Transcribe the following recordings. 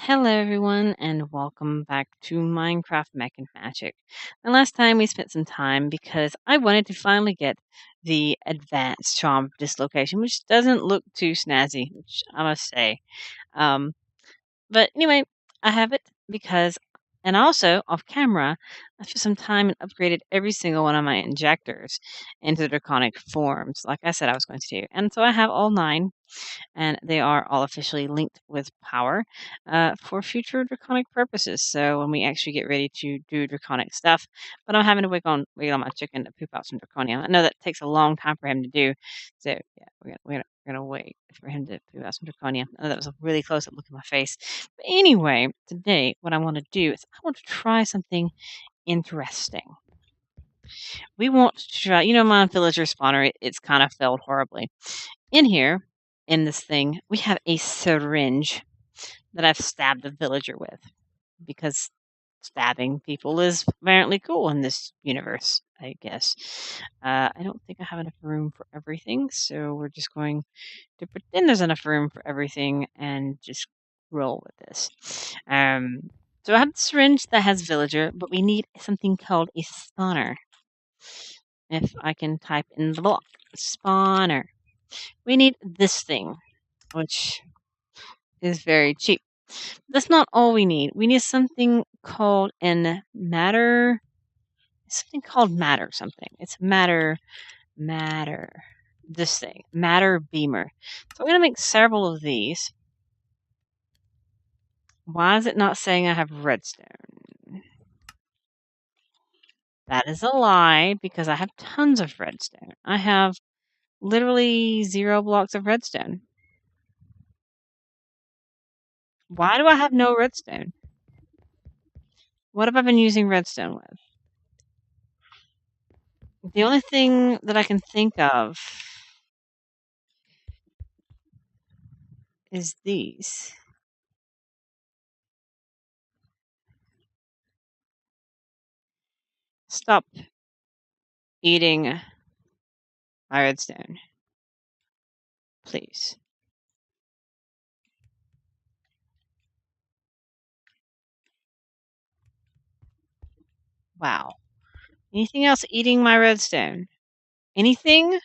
Hello, everyone, and welcome back to Minecraft Mech and Magic. The last time we spent some time because I wanted to finally get the advanced charm of dislocation, which doesn't look too snazzy, which I must say. Um, but anyway, I have it because, and also off camera, I spent some time and upgraded every single one of my injectors into draconic forms, like I said I was going to do. And so I have all 9 and they are all officially linked with power for future draconic purposes. So when we actually get ready to do draconic stuff, but I'm having to wait on my chicken to poop out some draconium. I know that takes a long time for him to do, so yeah, we're gonna wait for him to poop out some draconium. I know that was a really close up look at my face. But anyway, today what I want to do is I want to try something interesting. We want to try, my villager spawner, it's kind of failed horribly. In here, in this thing, we have a syringe that I've stabbed a villager with because stabbing people is apparently cool in this universe, I guess. I don't think I have enough room for everything, so we're just going to pretend there's enough room for everything and just roll with this. So I have the syringe that has villager, but we need something called a spawner. If I can type in the block, spawner. We need this thing, which is very cheap. That's not all we need. We need something called matter. Something called matter something. It's matter. This thing, matter beamer. So I'm going to make several of these. Why is it not saying I have redstone? That is a lie because I have tons of redstone. I have literally 0 blocks of redstone. Why do I have no redstone? What have I been using redstone with? The only thing that I can think of is these. Stop eating my redstone, please. Wow. Anything else eating my redstone? Anything?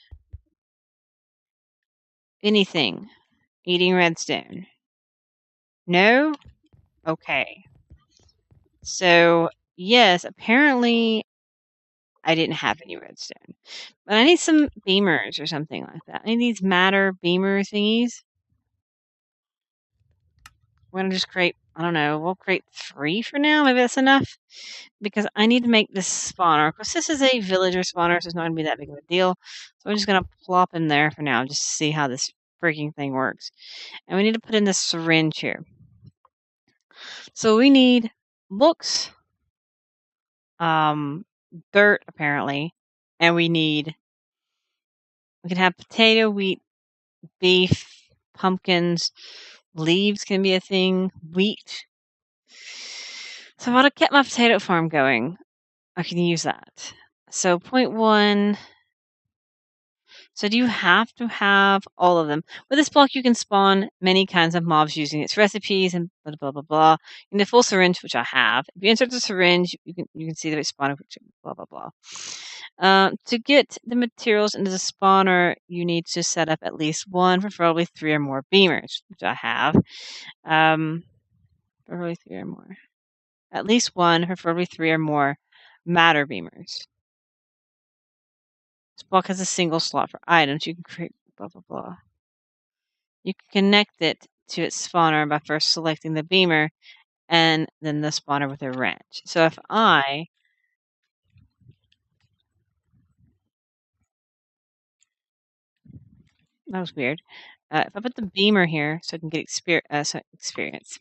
Anything eating redstone? No? Okay. So, yes, apparently I didn't have any redstone. But I need some beamers or something like that. I need these matter beamer thingies. We're going to just create, I don't know, we'll create 3 for now. Maybe that's enough. Because I need to make this spawner. Of course, this is a villager spawner, so it's not going to be that big of a deal. So I'm just going to plop in there for now, just to see how this freaking thing works. And we need to put in this syringe here. So we need books, dirt, apparently, and we can have potato, wheat, beef, pumpkins, leaves can be a thing, wheat. So if I want to keep my potato farm going, I can use that. So 0.1. So do you have to have all of them? With this block, you can spawn many kinds of mobs using its recipes and blah blah blah blah. In the full syringe, which I have, if you insert the syringe, you can see that it spawned blah blah blah. To get the materials into the spawner, you need to set up at least 1, preferably 3 or more beamers, which I have. Preferably 3 or more. At least 1, preferably 3 or more matter beamers. This block has a single slot for items. You can create blah blah blah. You can connect it to its spawner by first selecting the beamer and then the spawner with a wrench. So if that was weird. If I put the beamer here so I can get experience,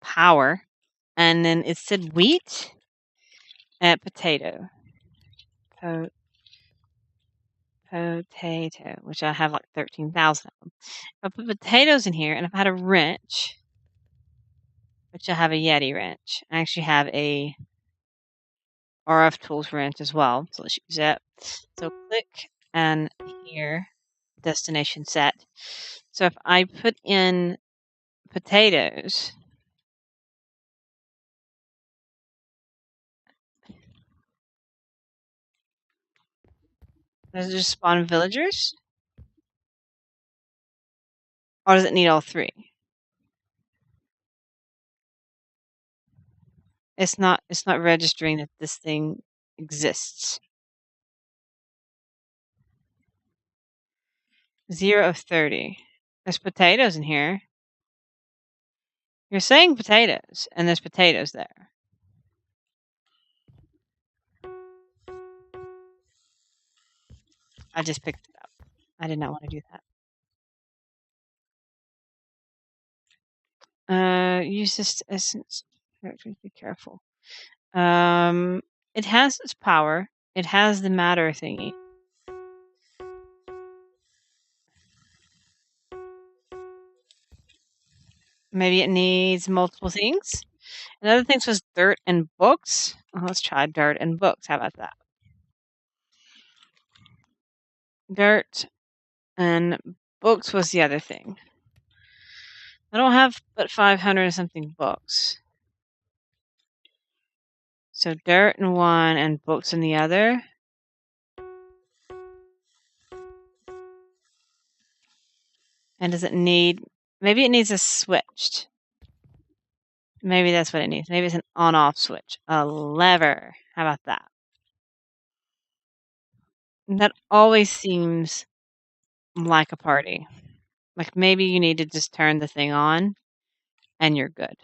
power, and then it said wheat, potato, potato, which I have like 13,000 of them. If I put potatoes in here, and if I had a wrench, which I have a Yeti wrench, I actually have a RF Tools wrench as well, so let's use that. So click, and here, destination set. So if I put in potatoes. Does it just spawn villagers? Or does it need all three? It's not registering that this thing exists. 0 of 30. There's potatoes in here. You're saying potatoes, and there's potatoes there. I just picked it up. I did not want to do that. Use this essence. Be careful. It has its power. It has the matter thingy. Maybe it needs multiple things. Another thing was dirt and books. Let's try dirt and books. How about that? Dirt and books was the other thing. I don't have but 500 and something books. So dirt in one and books in the other. And does it need... Maybe it needs a switched. Maybe that's what it needs. Maybe it's an on-off switch. A lever. How about that? That always seems like a party. Like maybe you need to just turn the thing on and you're good.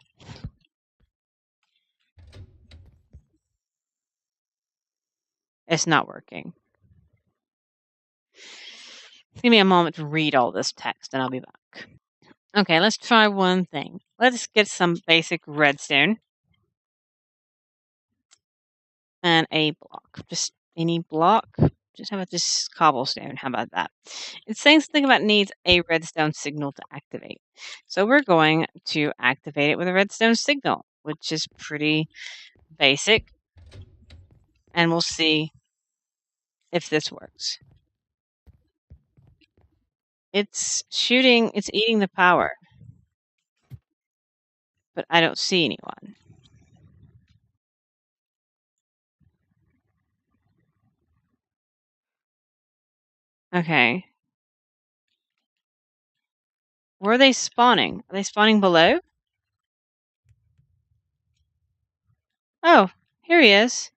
It's not working. Give me a moment to read all this text and I'll be back. Okay, let's try one thing. Let's get some basic redstone. And a block. Just any block. Just how about this cobblestone? How about that? It's saying something about needs a redstone signal to activate. So we're going to activate it with a redstone signal, which is pretty basic. And we'll see if this works. It's shooting, it's eating the power. But I don't see anyone. Okay. Where are they spawning? Are they spawning below? Oh, here he is.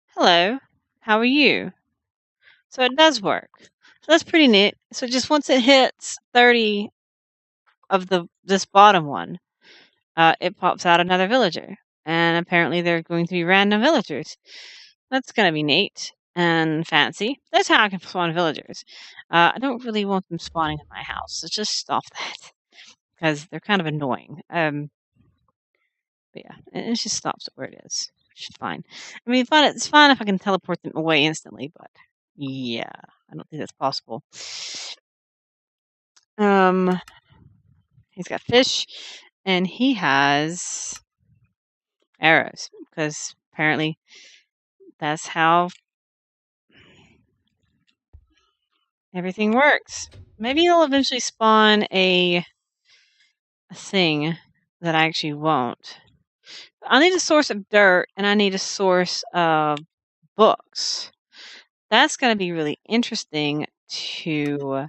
Hello. How are you? So it does work. So that's pretty neat. So just once it hits 30 of this bottom one, it pops out another villager. And apparently they're going to be random villagers. That's going to be neat and fancy. That's how I can spawn villagers. I don't really want them spawning in my house. So just stop that. Because they're kind of annoying. But yeah, it just stops it where it is. Which is fine. I mean, it's fine if I can teleport them away instantly, but yeah, I don't think that's possible. He's got fish, and he has arrows, because apparently that's how everything works. Maybe he'll eventually spawn a thing that I actually won't. I need a source of dirt, and I need a source of books. That's going to be really interesting to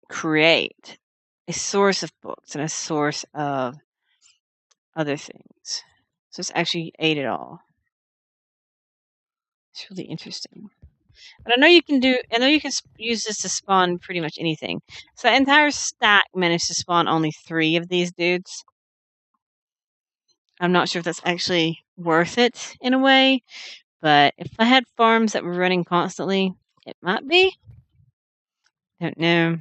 create a source of books and a source of other things. So it's actually ate it all. It's really interesting. But I know you can use this to spawn pretty much anything. So that entire stack managed to spawn only 3 of these dudes. I'm not sure if that's actually worth it in a way, but if I had farms that were running constantly, it might be. Don't know.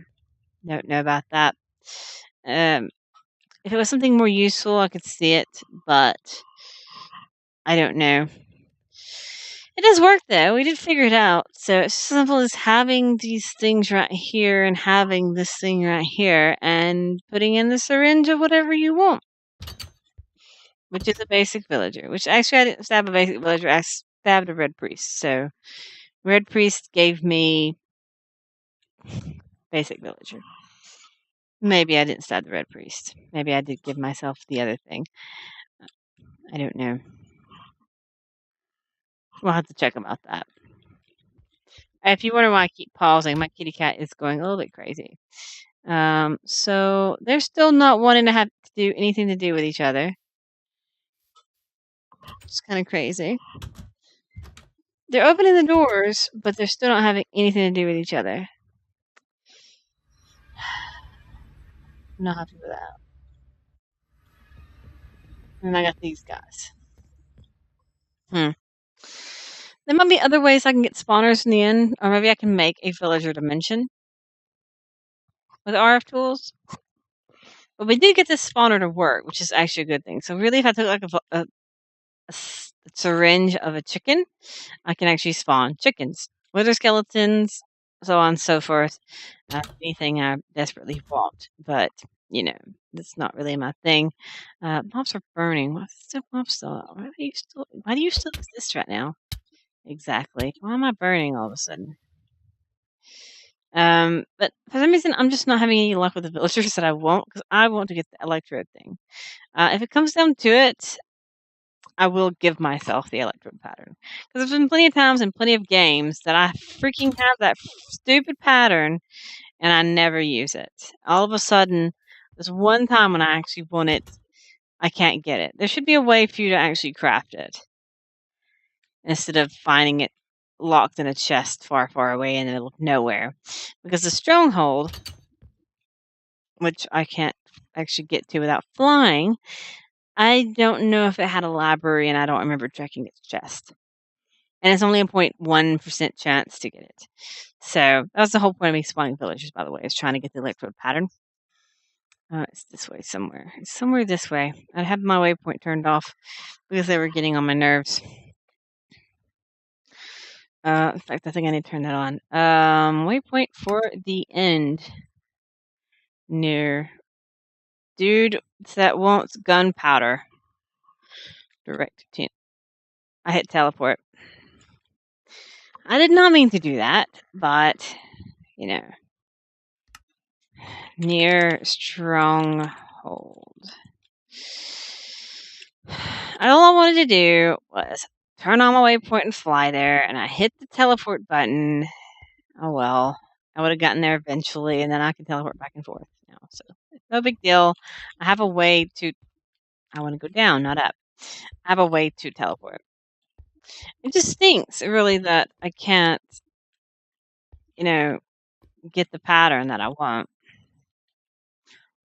Don't know about that. If it was something more useful, I could see it, but I don't know. It does work though. We did figure it out. So it's simple as having these things right here and having this thing right here and putting in the syringe of whatever you want. Which is a basic villager. Which actually I didn't stab a basic villager, I stabbed a red priest. So red priest gave me basic villager. Maybe I didn't stab the red priest. Maybe I did give myself the other thing. I don't know. We'll have to check about that. If you wonder why I keep pausing, my kitty cat is going a little bit crazy. So they're still not wanting to have to do anything to do with each other. It's kind of crazy. They're opening the doors, but they're still not having anything to do with each other. I'm not happy with that. And I got these guys. Hmm. There might be other ways I can get spawners in the end, or maybe I can make a villager dimension with RF tools. But we did get this spawner to work, which is actually a good thing. So really, if I took like a syringe of a chicken, I can actually spawn chickens, wither skeletons, so on and so forth. Anything I desperately want, but you know, that's not really my thing. Mobs are burning. What's the mob still? Why do you still exist right now? Exactly. Why am I burning all of a sudden? But for some reason, I'm just not having any luck with the villagers that I want because I want to get the electrode thing. If it comes down to it, I will give myself the electrode pattern because there's been plenty of times in plenty of games that I freaking have that stupid pattern and I never use it. All of a sudden, there's one time when I actually want it, I can't get it. There should be a way for you to actually craft it instead of finding it locked in a chest far, far away in the middle of nowhere. Because the stronghold, which I can't actually get to without flying, I don't know if it had a library and I don't remember checking its chest. And it's only a 0.1% chance to get it. So that's the whole point of me spawning villagers, by the way, is trying to get the electrode pattern. It's this way somewhere. It's somewhere this way. I had my waypoint turned off because they were getting on my nerves. In fact, I think I need to turn that on. Waypoint for the end. Near. Dude that wants gunpowder. Direct to. I hit teleport. I did not mean to do that, but, you know. Near stronghold. All I wanted to do was turn on my waypoint and fly there, and I hit the teleport button. Oh well, I would have gotten there eventually, and then I can teleport back and forth now. So it's no big deal. I have a way to. I want to go down, not up. I have a way to teleport. It just stinks, really, that I can't, you know, get the pattern that I want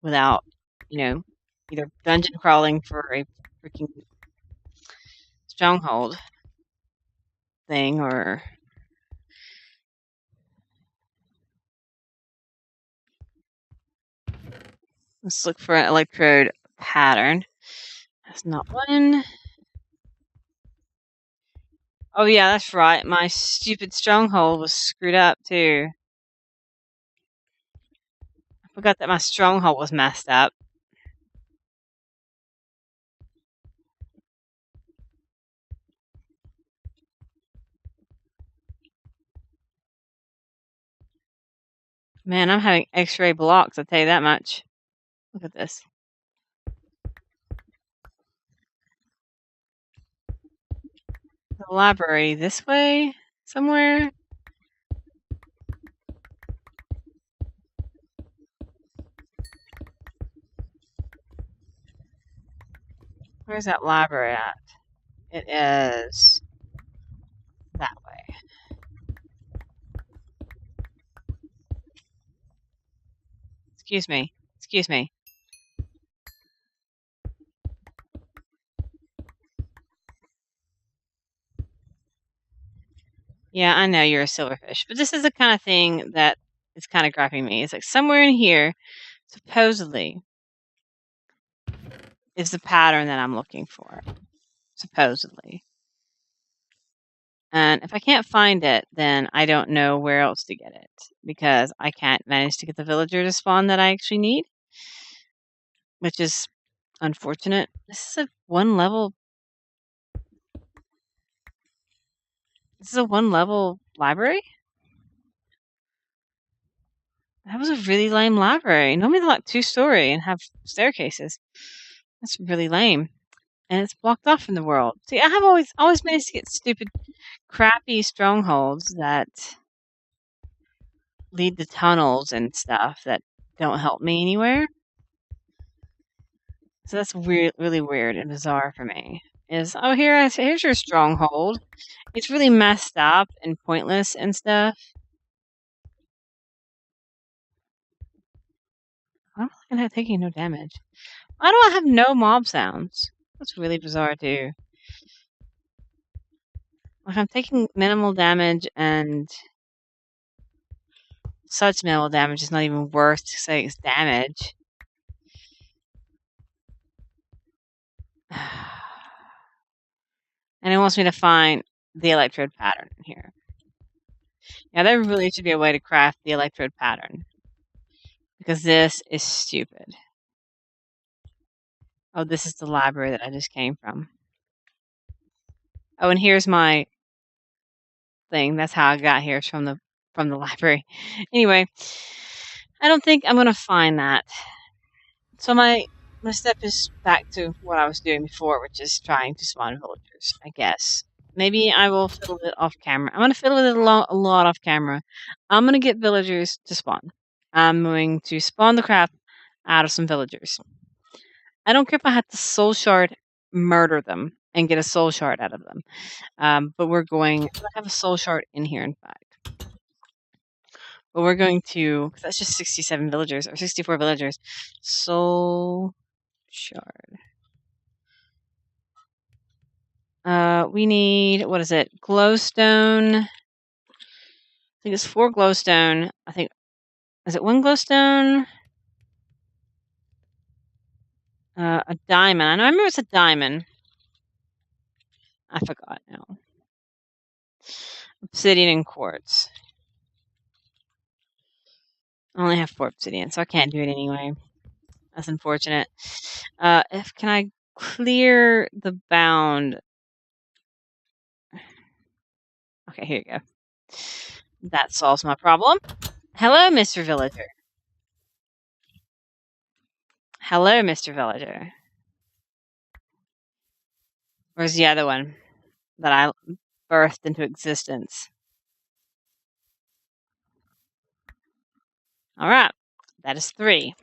without, either dungeon crawling for a freaking stronghold thing or. Let's look for an electrode pattern. That's not one. Oh yeah, that's right. My stupid stronghold was screwed up too. I forgot that my stronghold was messed up. Man, I'm having X-ray blocks. I'll tell you that much. Look at this. The library this way somewhere. Where's that library at? It is that way. Excuse me. Excuse me. Yeah, I know you're a silverfish, but this is the kind of thing that is kind of griping me. It's like somewhere in here, supposedly, is the pattern that I'm looking for. Supposedly. And if I can't find it, then I don't know where else to get it because I can't manage to get the villager to spawn that I actually need, which is unfortunate. This is a one level. This is a one level library. That was a really lame library. Normally they're like 2-story and have staircases. That's really lame. And it's blocked off from the world. See, I have always managed to get stupid, crappy strongholds that lead to tunnels and stuff that don't help me anywhere. So that's weird, really weird and bizarre for me. Is here's your stronghold. It's really messed up and pointless and stuff. I'm not taking no damage. Why do I have no mob sounds? That's really bizarre too. Like I'm taking minimal damage and such minimal damage is not even worth to say it's damage. And it wants me to find the electrode pattern here. Yeah, there really should be a way to craft the electrode pattern. Because this is stupid. Oh, this is the library that I just came from. Oh, and here's my thing. That's how I got here. It's from the library. Anyway, I don't think I'm gonna find that. So my step is back to what I was doing before, which is trying to spawn villagers, I guess. Maybe I will fiddle it off camera. I'm gonna fiddle with it a lot off camera. I'm gonna get villagers to spawn. I'm going to spawn the crap out of some villagers. I don't care if I have to soul shard murder them and get a soul shard out of them. But we're going to have a soul shard in here, in fact. But we're going to, because that's just 67 villagers, or 64 villagers. Soul shard. We need, what is it? Glowstone. I think it's 4 glowstone. I think, is it 1 glowstone? A diamond. I remember it's a diamond. I forgot now. Obsidian and quartz. I only have 4 obsidian, so I can't do it anyway. That's unfortunate. Can I clear the bound? Okay, here you go. That solves my problem. Hello, Mr. Villager. Hello, Mr. Villager. Where's the other one that I birthed into existence? Alright, that is 3.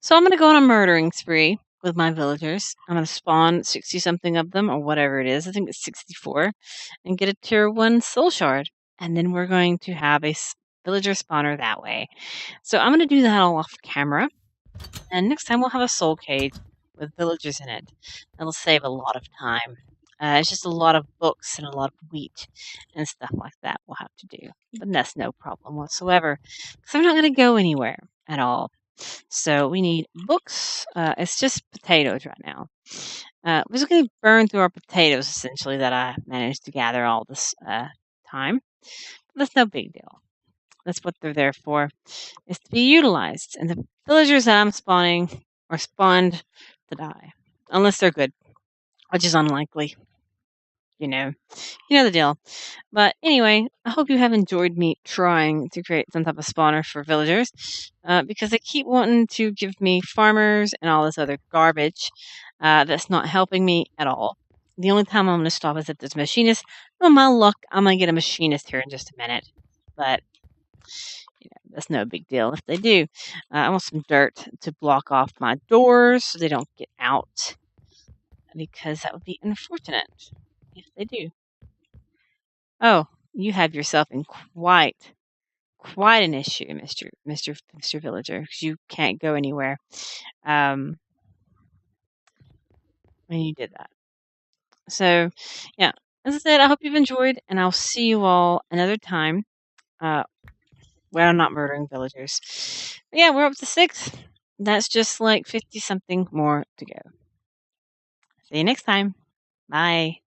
So I'm going to go on a murdering spree with my villagers. I'm going to spawn 60-something of them, or whatever it is. I think it's 64. And get a tier 1 soul shard. And then we're going to have a villager spawner that way. So I'm going to do that all off camera. And next time we'll have a soul cage with villagers in it. That'll save a lot of time. It's just a lot of books and a lot of wheat and stuff like that we'll have to do. But that's no problem whatsoever. Because I'm not going to go anywhere at all. So we need books. It's just potatoes right now. We're just going to burn through our potatoes, essentially, that I managed to gather all this time. But that's no big deal. That's what they're there for, is to be utilized. And the villagers that I'm spawning are spawned to die. Unless they're good, which is unlikely. You know the deal. But anyway, I hope you have enjoyed me trying to create some type of spawner for villagers, because they keep wanting to give me farmers and all this other garbage that's not helping me at all. The only time I'm going to stop is if there's a machinist. Oh, my luck, I'm going to get a machinist here in just a minute. But that's no big deal if they do. I want some dirt to block off my doors so they don't get out, because that would be unfortunate if they do. Oh, you have yourself in quite an issue, Mr. Villager, because you can't go anywhere when you did that. So, yeah, as I said, I hope you've enjoyed, and I'll see you all another time where I'm not murdering villagers. But yeah, we're up to 6. That's just like 50-something more to go. See you next time. Bye.